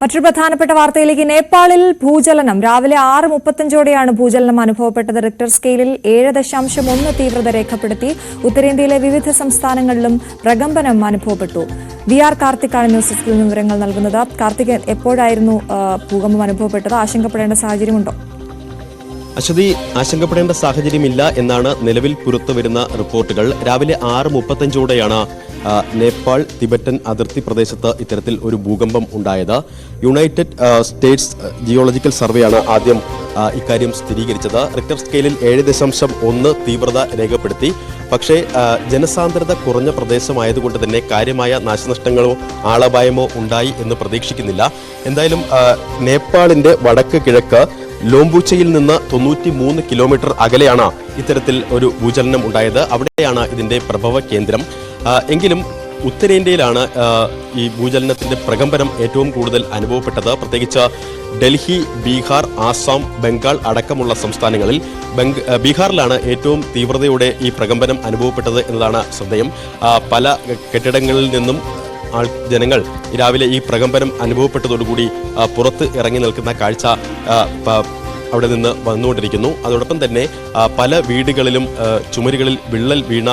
മറ്റൊരു പ്രധാനപ്പെട്ട വാർത്തയിലേക്ക്. നേപ്പാളിൽ ഭൂചലനം. രാവിലെ 6:35ഓടെയാണ് ഭൂചലനം അനുഭവപ്പെട്ടത്. റിക്ടർ സ്കെയിലിൽ 7.1 തീവ്രത രേഖപ്പെടുത്തി. ഉത്തരേന്ത്യയിലെ വിവിധ സംസ്ഥാനങ്ങളിലും പ്രകമ്പനം അനുഭവപ്പെട്ടു. VR കാർത്തിക്കാണ് ന്യൂസ് ഡെസ്കിൽ നിന്ന് വിവരങ്ങൾ നൽകുന്നത്. കാർത്തിക്, എപ്പോഴായിരുന്നു ഭൂകമ്പം അനുഭവപ്പെട്ടത്? ആശങ്കപ്പെടേണ്ട സാഹചര്യമുണ്ടോ? അശ്വതി, ആശങ്കപ്പെടേണ്ട സാഹചര്യമില്ല എന്നാണ് നിലവിൽ പുറത്തുവരുന്ന റിപ്പോർട്ടുകൾ. രാവിലെ 6:35ഓടെയാണ് നേപ്പാൾ തിബറ്റൻ അതിർത്തി പ്രദേശത്ത് ഇത്തരത്തിൽ ഒരു ഭൂകമ്പം ഉണ്ടായത്. യുണൈറ്റഡ് സ്റ്റേറ്റ്സ് ജിയോളജിക്കൽ സർവേയാണ് ആദ്യം ഇക്കാര്യം സ്ഥിരീകരിച്ചത്. റിക്ടർ സ്കെയിലിൽ 7.1 തീവ്രത രേഖപ്പെടുത്തി. പക്ഷേ ജനസാന്ദ്രത കുറഞ്ഞ പ്രദേശമായതുകൊണ്ട് തന്നെ കാര്യമായ നാശനഷ്ടങ്ങളോ ആളപായമോ ഉണ്ടായി എന്ന് പ്രതീക്ഷിക്കുന്നില്ല. എന്തായാലും നേപ്പാളിന്റെ വടക്ക് കിഴക്ക് ലോംബൂച്ചയിൽ നിന്ന് 93 കിലോമീറ്റർ അകലെയാണ് ഇത്തരത്തിൽ ഒരു ഭൂചലനം ഉണ്ടായത്. അവിടെയാണ് ഇതിന്റെ പ്രഭവ കേന്ദ്രം. എങ്കിലും ഉത്തരേന്ത്യയിലാണ് ഈ ഭൂചലനത്തിന്റെ പ്രകമ്പനം ഏറ്റവും കൂടുതൽ അനുഭവപ്പെട്ടത്. പ്രത്യേകിച്ച് ഡൽഹി, ബീഹാർ, ആസാം, ബംഗാൾ അടക്കമുള്ള സംസ്ഥാനങ്ങളിൽ. ബീഹാറിലാണ് ഏറ്റവും തീവ്രതയോടെ ഈ പ്രകമ്പനം അനുഭവപ്പെട്ടത് എന്നതാണ് ശ്രദ്ധേയം. പല കെട്ടിടങ്ങളിൽ നിന്നും ജനങ്ങൾ രാവിലെ ഈ പ്രകമ്പനം അനുഭവപ്പെട്ടതോടുകൂടി പുറത്ത് ഇറങ്ങി നിൽക്കുന്ന കാഴ്ച അവിടെ നിന്ന് വന്നുകൊണ്ടിരിക്കുന്നു. അതോടൊപ്പം തന്നെ പല വീടുകളിലും ചുമരുകളിൽ വിള്ളൽ വീണ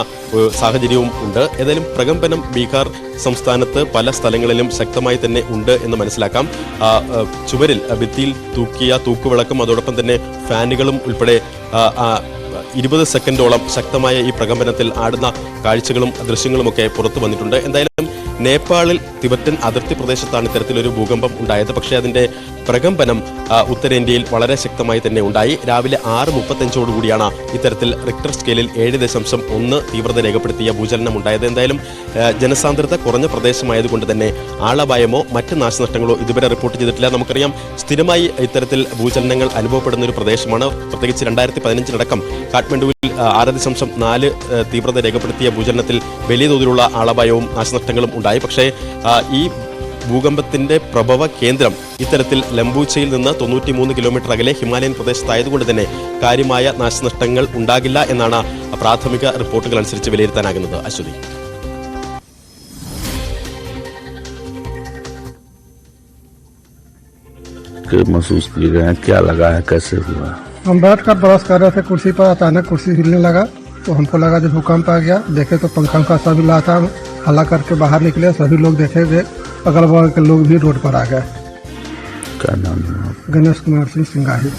സാഹചര്യവും ഉണ്ട്. ഏതായാലും പ്രകമ്പനം ബീഹാർ സംസ്ഥാനത്ത് പല സ്ഥലങ്ങളിലും ശക്തമായി തന്നെ ഉണ്ട് എന്ന് മനസ്സിലാക്കാം. ചുമരിൽ ഭിത്തിയിൽ തൂക്കിയ തൂക്കുവിളക്കും അതോടൊപ്പം തന്നെ ഫാനുകളും ഉൾപ്പെടെ 20 സെക്കൻഡോളം ശക്തമായ ഈ പ്രകമ്പനത്തിൽ ആടുന്ന കാഴ്ചകളും ദൃശ്യങ്ങളുമൊക്കെ പുറത്തു വന്നിട്ടുണ്ട്. എന്തായാലും നേപ്പാളിൽ തിബറ്റൻ അതിർത്തി പ്രദേശത്താണ് ഇത്തരത്തിലൊരു ഭൂകമ്പം ഉണ്ടായത്. പക്ഷേ അതിന്റെ പ്രകമ്പനം ഉത്തരേന്ത്യയിൽ വളരെ ശക്തമായി തന്നെ ഉണ്ടായി. രാവിലെ 6:35ഓടുകൂടിയാണ് ഇത്തരത്തിൽ റിക്ടർ സ്കെയിലിൽ 7.1 തീവ്രത രേഖപ്പെടുത്തിയ ഭൂചലനം ഉണ്ടായത്. എന്തായാലും ജനസാന്ദ്രത കുറഞ്ഞ പ്രദേശമായതുകൊണ്ട് തന്നെ ആളപായമോ മറ്റ് നാശനഷ്ടങ്ങളോ ഇതുവരെ റിപ്പോർട്ട് ചെയ്തിട്ടില്ല. നമുക്കറിയാം, സ്ഥിരമായി ഇത്തരത്തിൽ ഭൂചലനങ്ങൾ അനുഭവപ്പെടുന്ന ഒരു പ്രദേശമാണ്. പ്രത്യേകിച്ച് 2015 കാഠ്മണ്ഡുവിൽ 6.4 തീവ്രത രേഖപ്പെടുത്തിയ ഭൂചലനത്തിൽ വലിയ തോതിലുള്ള ആളപായവും നാശനഷ്ടങ്ങളും ഉണ്ടായി. പക്ഷേ ഈ ഭൂകമ്പത്തിന്റെ പ്രഭവ കേന്ദ്രം ഇത്തരത്തിൽ ലംബൂച്ചയിൽ നിന്ന് 93 കിലോമീറ്റർ അകലെ ഹിമാലയൻ പ്രദേശത്തായതുകൊണ്ട് തന്നെ കാര്യമായ നാശനഷ്ടങ്ങൾ ഉണ്ടാകില്ല എന്നാണ് പ്രാഥമിക റിപ്പോർട്ടുകൾ അനുസരിച്ച് വിലയിരുത്താനാകുന്നത്. അശ്വതി, महसूस किए गए, क्या लगा है, कैसे हुआ? हम बैठ कर ब्रश कर रहे थे कुर्सी पर, अचानक कुर्सी हिलने लगा तो हमको लगा जो भूकंप आ गया। देखे तो पंखा सभी हिला था, हल्ला करके बाहर निकले। सभी लोग देखे थे, अगल बगल के लोग भी रोड पर आ गए। क्या नाम है? गणेश कुमार सिंह सिंगाही।